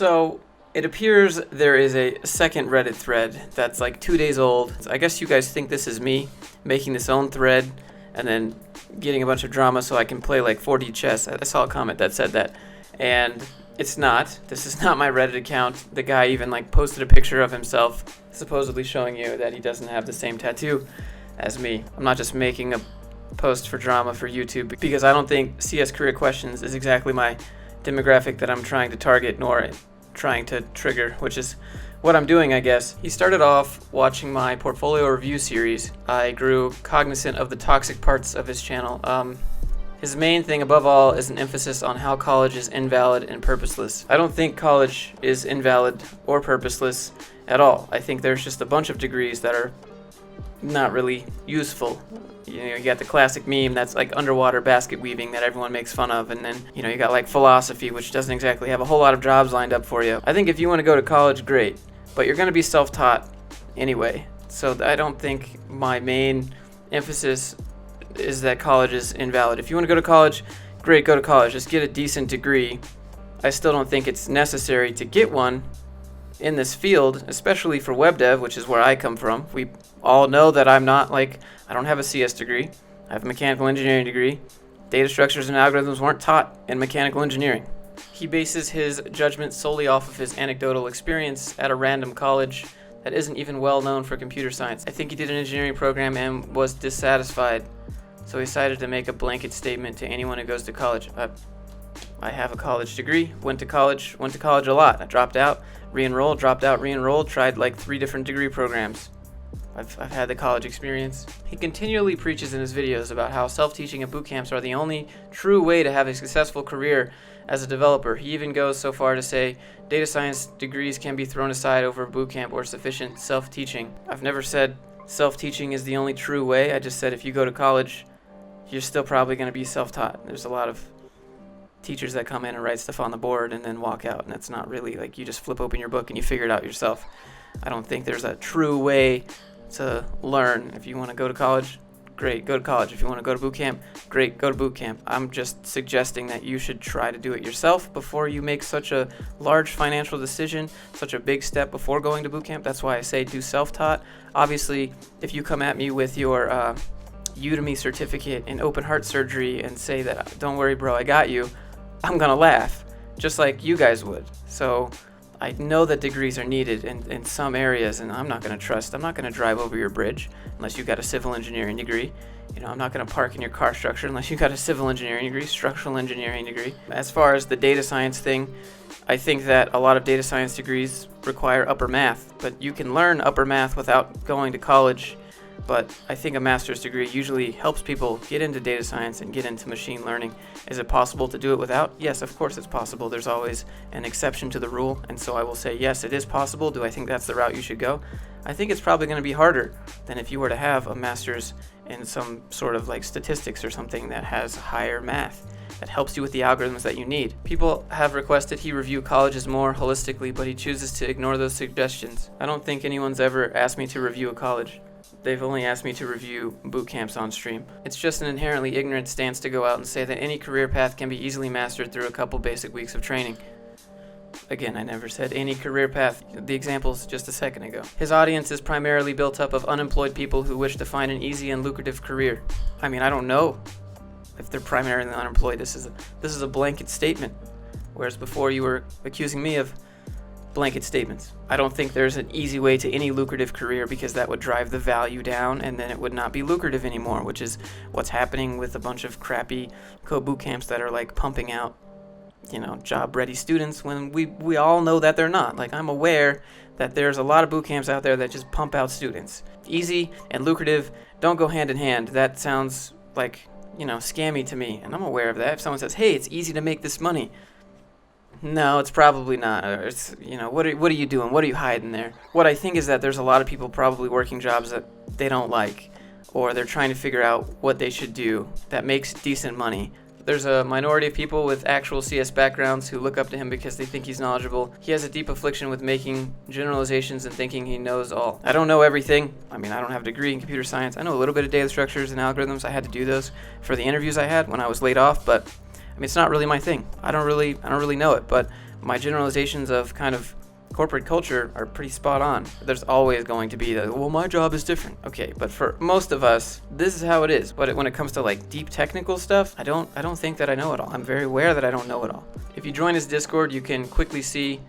So it appears there is a second Reddit thread that's like 2 days old. I guess you guys think this is me making this own thread and then getting a bunch of drama so I can play like 4D chess. I saw a comment that said that, and it's not. This is not my Reddit account. The guy even like posted a picture of himself supposedly showing you that he doesn't have the same tattoo as me. I'm not just making a post for drama for YouTube because I don't think CS Career Questions is exactly my demographic that I'm trying to target nor trying to trigger, which is what I'm doing, I guess. He started off watching my portfolio review series. I grew cognizant of the toxic parts of his channel. His main thing above all is an emphasis on how college is invalid and purposeless. I don't think college is invalid or purposeless at all. I think there's just a bunch of degrees that are not really useful. You got the classic meme that's like underwater basket weaving that everyone makes fun of, and then you got like philosophy, which doesn't exactly have a whole lot of jobs lined up for you. I think if you want to go to college, great, but you're going to be self-taught anyway. So I don't think my main emphasis is that college is invalid. If you want to go to college, great, go to college. Just get a decent degree. I still don't think it's necessary to get one in this field, especially for web dev, which is where I come from. We all know that I don't have a CS degree. I have a mechanical engineering degree. Data structures and algorithms weren't taught in mechanical engineering. He bases his judgment solely off of his anecdotal experience at a random college that isn't even well known for computer science. I think he did an engineering program and was dissatisfied, so he decided to make a blanket statement to anyone who goes to college. I have a college degree, went to college a lot. I dropped out, re-enrolled, dropped out, re-enrolled, tried like 3 different degree programs. I've had the college experience. He continually preaches in his videos about how self-teaching and boot camps are the only true way to have a successful career as a developer. He even goes so far to say data science degrees can be thrown aside over boot camp or sufficient self-teaching. I've never said self-teaching is the only true way. I just said if you go to college, you're still probably going to be self-taught. There's a lot of teachers that come in and write stuff on the board and then walk out, and that's not really like you just flip open your book and you figure it out yourself. I don't think there's a true way to learn. If you want to go to college, great, go to college. If you want to go to boot camp, great, go to boot camp. I'm just suggesting that you should try to do it yourself before you make such a large financial decision, such a big step before going to boot camp. That's why I say do self-taught. Obviously, if you come at me with your Udemy certificate in open heart surgery and say that, don't worry bro, I got you, I'm gonna laugh, just like you guys would. So I know that degrees are needed in some areas, and I'm not going to drive over your bridge unless you got a civil engineering degree. I'm not going to park in your car structure unless you got a civil engineering degree, structural engineering degree. As far as the data science thing, I think that a lot of data science degrees require upper math, but you can learn upper math without going to college. But I think a master's degree usually helps people get into data science and get into machine learning. Is it possible to do it without? Yes, of course it's possible. There's always an exception to the rule, and so I will say yes, it is possible. Do I think that's the route you should go? I think it's probably going to be harder than if you were to have a master's in some sort of like statistics or something that has higher math that helps you with the algorithms that you need. People have requested he review colleges more holistically, but he chooses to ignore those suggestions. I don't think anyone's ever asked me to review a college. They've only asked me to review boot camps on stream. It's just an inherently ignorant stance to go out and say that any career path can be easily mastered through a couple basic weeks of training. Again, I never said any career path. The examples just a second ago. His audience is primarily built up of unemployed people who wish to find an easy and lucrative career. I mean, I don't know if they're primarily unemployed. This is a blanket statement, whereas before you were accusing me of blanket statements. I don't think there's an easy way to any lucrative career because that would drive the value down and then it would not be lucrative anymore, which is what's happening with a bunch of crappy code boot camps that are like pumping out, job ready students when we all know that they're not. Like, I'm aware that there's a lot of boot camps out there that just pump out students. Easy and lucrative don't go hand in hand. That sounds like, scammy to me, and I'm aware of that. If someone says, hey, it's easy to make this money, no, it's probably not. Or it's, what are you doing? What are you hiding there? What I think is that there's a lot of people probably working jobs that they don't like, or they're trying to figure out what they should do that makes decent money. There's a minority of people with actual CS backgrounds who look up to him because they think he's knowledgeable. He has a deep affliction with making generalizations and thinking he knows all. I don't know everything. I mean, I don't have a degree in computer science. I know a little bit of data structures and algorithms. I had to do those for the interviews I had when I was laid off, but I mean, it's not really my thing. I don't really know it, but my generalizations of kind of corporate culture are pretty spot on. There's always going to be the, well, my job is different. Okay, but for most of us, this is how it is. But when it comes to like deep technical stuff, I don't think that I know it all. I'm very aware that I don't know it all. If you join his Discord, you can quickly see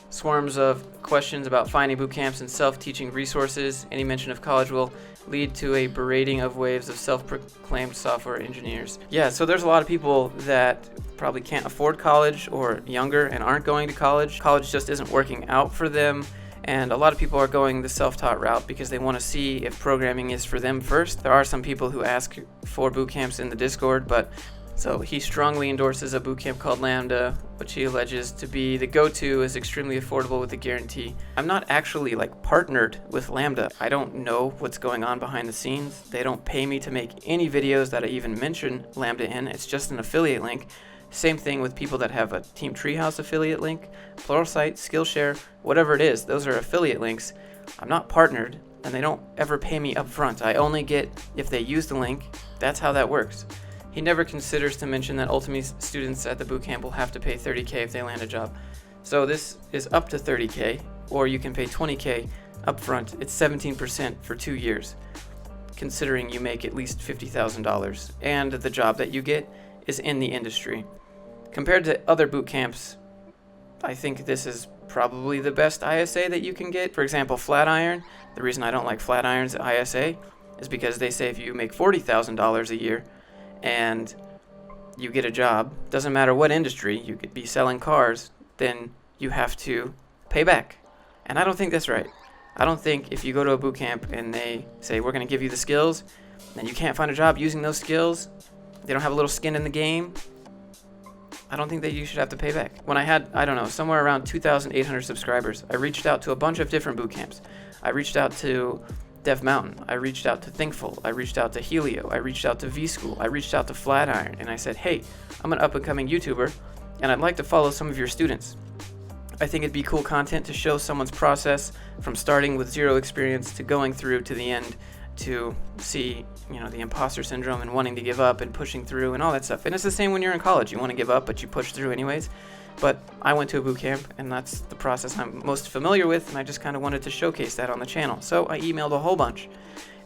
swarms of questions about finding boot camps and self-teaching resources. Any mention of college will lead to a berating of waves of self-proclaimed software engineers. Yeah, so there's a lot of people that probably can't afford college or younger and aren't going to college. College just isn't working out for them. And a lot of people are going the self-taught route because they want to see if programming is for them first. There are some people who ask for boot camps in the Discord, but so he strongly endorses a bootcamp called Lambda, which he alleges to be the go-to, is extremely affordable with a guarantee. I'm not actually like partnered with Lambda. I don't know what's going on behind the scenes. They don't pay me to make any videos that I even mention Lambda in. It's just an affiliate link. Same thing with people that have a Team Treehouse affiliate link, Pluralsight, Skillshare, whatever it is. Those are affiliate links. I'm not partnered, and they don't ever pay me up front. I only get if they use the link. That's how that works. He never considers to mention that ultimately students at the bootcamp will have to pay $30K if they land a job. So this is up to $30K, or you can pay $20K up front. It's 17% for 2 years, considering you make at least $50,000, and the job that you get is in the industry. Compared to other bootcamps, I think this is probably the best ISA that you can get. For example, Flatiron. The reason I don't like Flatiron's ISA is because they say if you make $40,000 a year, and you get a job, doesn't matter what industry, you could be selling cars, then you have to pay back. And I don't think that's right. I don't think if you go to a boot camp and they say, we're going to give you the skills, and you can't find a job using those skills, they don't have a little skin in the game, I don't think that you should have to pay back. When I had, I don't know, somewhere around 2,800 subscribers, I reached out to a bunch of different boot camps. I reached out to Dev Mountain, I reached out to Thinkful, I reached out to Helio, I reached out to V-School, I reached out to Flatiron, and I said, hey, I'm an up-and-coming YouTuber, and I'd like to follow some of your students. I think it'd be cool content to show someone's process from starting with zero experience to going through to the end to see, the imposter syndrome and wanting to give up and pushing through and all that stuff. And it's the same when you're in college. You want to give up, but you push through anyways. But I went to a boot camp, and that's the process I'm most familiar with, and I just kind of wanted to showcase that on the channel. So I emailed a whole bunch,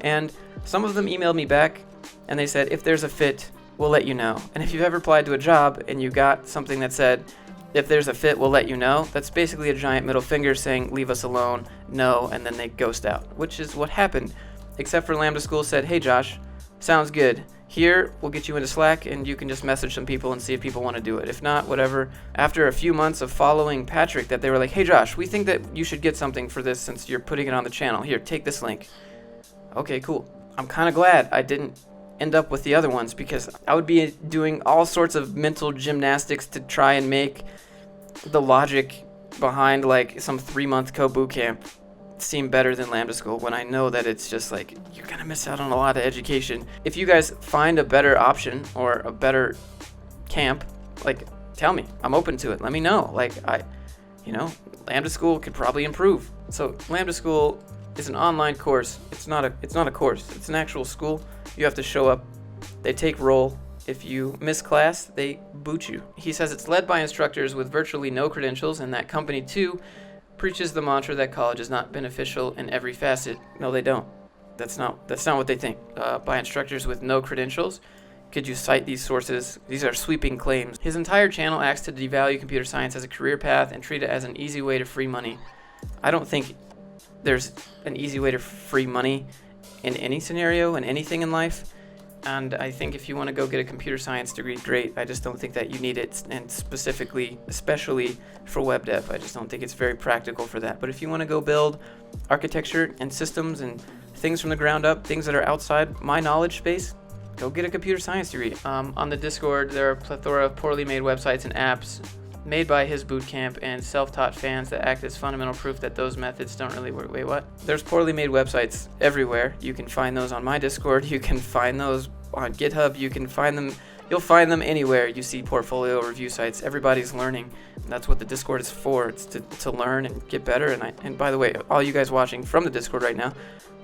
and some of them emailed me back, and they said, if there's a fit, we'll let you know. And if you've ever applied to a job and you got something that said, if there's a fit, we'll let you know, that's basically a giant middle finger saying, leave us alone, no, and then they ghost out, which is what happened. Except for Lambda School said, hey Josh, sounds good. Here, we'll get you into Slack, and you can just message some people and see if people want to do it. If not, whatever. After a few months of following Patrick, that they were like, hey Josh, we think that you should get something for this since you're putting it on the channel. Here, take this link. Okay, cool. I'm kind of glad I didn't end up with the other ones, because I would be doing all sorts of mental gymnastics to try and make the logic behind like some 3-month bootcamp seem better than Lambda School, when I know that it's just like, you're gonna miss out on a lot of education. If you guys find a better option or a better camp, like, tell me. I'm open to it. Let me know. Like, Lambda School could probably improve. So Lambda School is an online course. It's not a course. It's an actual school. You have to show up. They take roll. If you miss class, they boot you. He says it's led by instructors with virtually no credentials, and that company too preaches the mantra that college is not beneficial in every facet. No, they don't. That's not what they think. By instructors with no credentials. Could you cite these sources? These are sweeping claims. His entire channel acts to devalue computer science as a career path and treat it as an easy way to free money. I don't think there's an easy way to free money in any scenario, in anything in life. And I think if you want to go get a computer science degree, great. I just don't think that you need it, and especially for web dev. I just don't think it's very practical for that. But if you want to go build architecture and systems and things from the ground up, things that are outside my knowledge space, go get a computer science degree. On the Discord, there are a plethora of poorly made websites and apps made by his bootcamp and self-taught fans that act as fundamental proof that those methods don't really work. Wait, what? There's poorly made websites everywhere. You can find those on my Discord. You can find those on GitHub. You can find them. You'll find them anywhere you see portfolio review sites. Everybody's learning. That's what the Discord is for. It's to learn and get better. And by the way, all you guys watching from the Discord right now,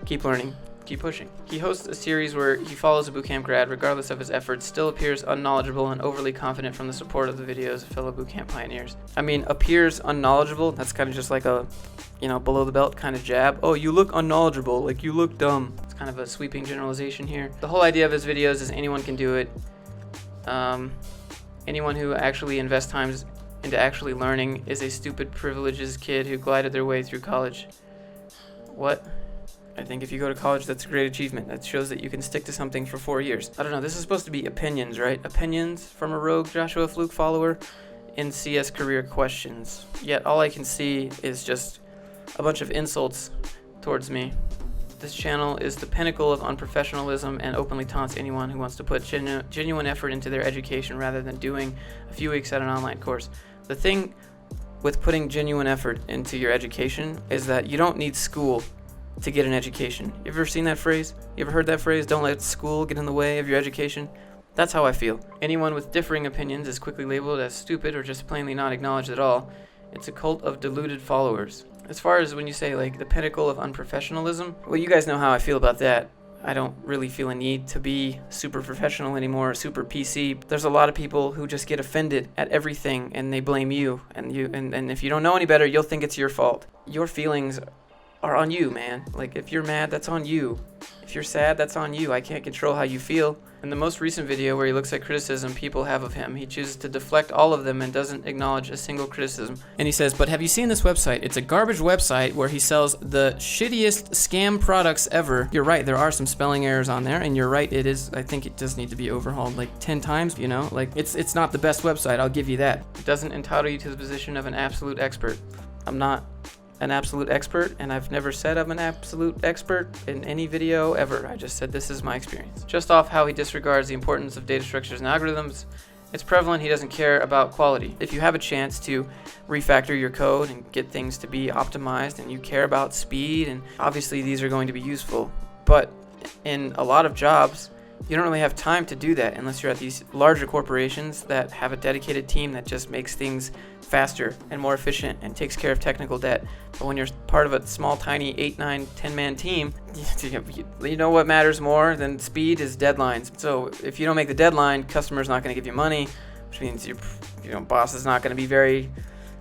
keep learning, keep pushing. He hosts a series where he follows a bootcamp grad regardless of his efforts, still appears unknowledgeable and overly confident from the support of the videos of fellow bootcamp pioneers. I mean, appears unknowledgeable, that's kind of just like a, below the belt kind of jab. Oh, you look unknowledgeable, like you look dumb. It's kind of a sweeping generalization here. The whole idea of his videos is anyone can do it. Anyone who actually invests time into actually learning is a stupid privileged kid who glided their way through college. What? I think if you go to college, that's a great achievement. That shows that you can stick to something for 4 years. I don't know, this is supposed to be opinions, right? Opinions from a rogue Joshua Fluke follower in CS career questions. Yet all I can see is just a bunch of insults towards me. This channel is the pinnacle of unprofessionalism and openly taunts anyone who wants to put genuine effort into their education rather than doing a few weeks at an online course. The thing with putting genuine effort into your education is that you don't need school to get an education. You ever seen that phrase? You ever heard that phrase? Don't let school get in the way of your education? That's how I feel. Anyone with differing opinions is quickly labeled as stupid or just plainly not acknowledged at all. It's a cult of deluded followers. As far as when you say like the pinnacle of unprofessionalism, well, you guys know how I feel about that. I don't really feel a need to be super professional anymore, super PC. There's a lot of people who just get offended at everything and they blame you. And if you don't know any better, you'll think it's your fault. Your feelings are on you, man. Like if you're mad, that's on you. If you're sad, that's on you. I can't control how you feel. In the most recent video where he looks at criticism people have of him, he chooses to deflect all of them and doesn't acknowledge a single criticism. And he says, but have you seen this website? It's a garbage website where he sells the shittiest scam products ever. You're right, there are some spelling errors on there, and you're right, it is, I think it does need to be overhauled like 10 times, like it's not the best website, I'll give you that. It doesn't entitle you to the position of an absolute expert. I'm not an absolute expert, and I've never said I'm an absolute expert in any video ever. I just said this is my experience. Just off how he disregards the importance of data structures and algorithms, it's prevalent he doesn't care about quality. If you have a chance to refactor your code and get things to be optimized and you care about speed, and obviously these are going to be useful, but in a lot of jobs, you don't really have time to do that unless you're at these larger corporations that have a dedicated team that just makes things faster and more efficient and takes care of technical debt. But when you're part of a small, tiny 8, 9, 10-man team, you know what matters more than speed is deadlines. So if you don't make the deadline, customer's not going to give you money, which means your boss is not going to be very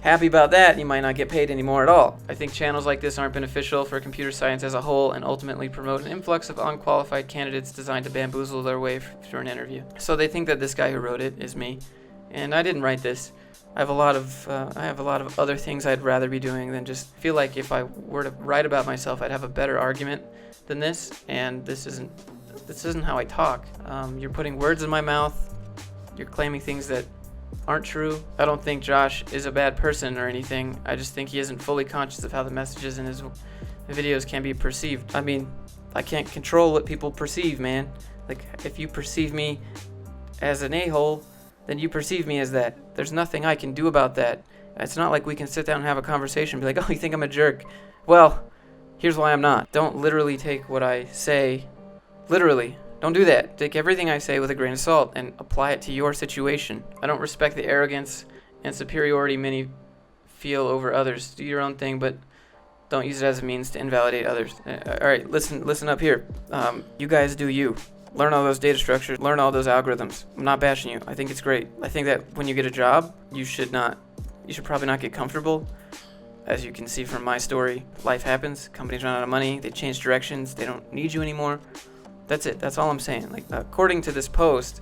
happy about that, and you might not get paid anymore at all. I think channels like this aren't beneficial for computer science as a whole and ultimately promote an influx of unqualified candidates designed to bamboozle their way through an interview. So they think that this guy who wrote it is me, and I didn't write this. I have a lot of other things I'd rather be doing than just feel like if I were to write about myself, I'd have a better argument than this, and this isn't how I talk. You're putting words in my mouth. You're claiming things that aren't true. I don't think Josh is a bad person or anything. I just think he isn't fully conscious of how the messages in his videos can be perceived. I mean, I can't control what people perceive, man. Like, if you perceive me as an a-hole, then you perceive me as that. There's nothing I can do about that. It's not like we can sit down and have a conversation and be like, oh, you think I'm a jerk? Well, here's why I'm not. Don't literally take what I say literally. Don't do that. Take everything I say with a grain of salt and apply it to your situation. I don't respect the arrogance and superiority many feel over others. Do your own thing, but don't use it as a means to invalidate others. All right, listen up here. You guys do you. Learn all those data structures. Learn all those algorithms. I'm not bashing you. I think it's great. I think that when you get a job, you should probably not get comfortable. As you can see from my story, life happens. Companies run out of money. They change directions. They don't need you anymore. That's it. That's all I'm saying. Like, according to this post,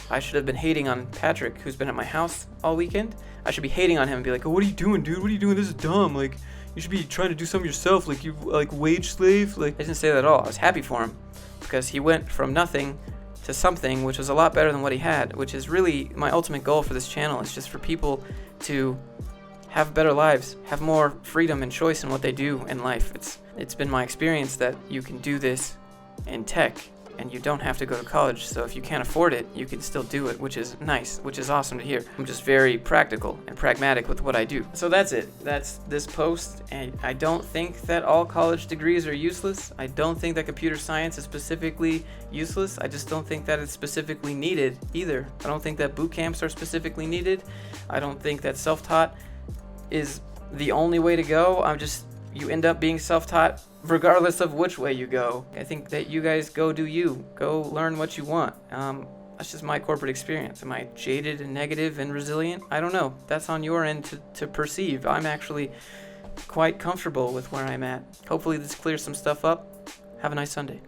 I should have been hating on Patrick, who's been at my house all weekend. I should be hating on him and be like, oh, what are you doing, dude? What are you doing? This is dumb. Like, you should be trying to do something yourself. Like, you like wage slave. Like, I didn't say that at all. I was happy for him because he went from nothing to something, which was a lot better than what he had, which is really my ultimate goal for this channel. It's just for people to have better lives, have more freedom and choice in what they do in life. It's been my experience that you can do this in tech and you don't have to go to college, so if you can't afford it, you can still do it, which is nice, which is awesome to hear. I'm just very practical and pragmatic with what I do. So that's it. That's this post, and I don't think that all college degrees are useless. I don't think that computer science is specifically useless. I just don't think that it's specifically needed either. I don't think that boot camps are specifically needed. I don't think that self-taught is the only way to go. I'm just, you end up being self-taught regardless of which way you go. I think that you guys go do you. Go learn what you want. That's just my corporate experience. Am I jaded and negative and resilient? I don't know. That's on your end to perceive. I'm actually quite comfortable with where I'm at. Hopefully this clears some stuff up. Have a nice Sunday.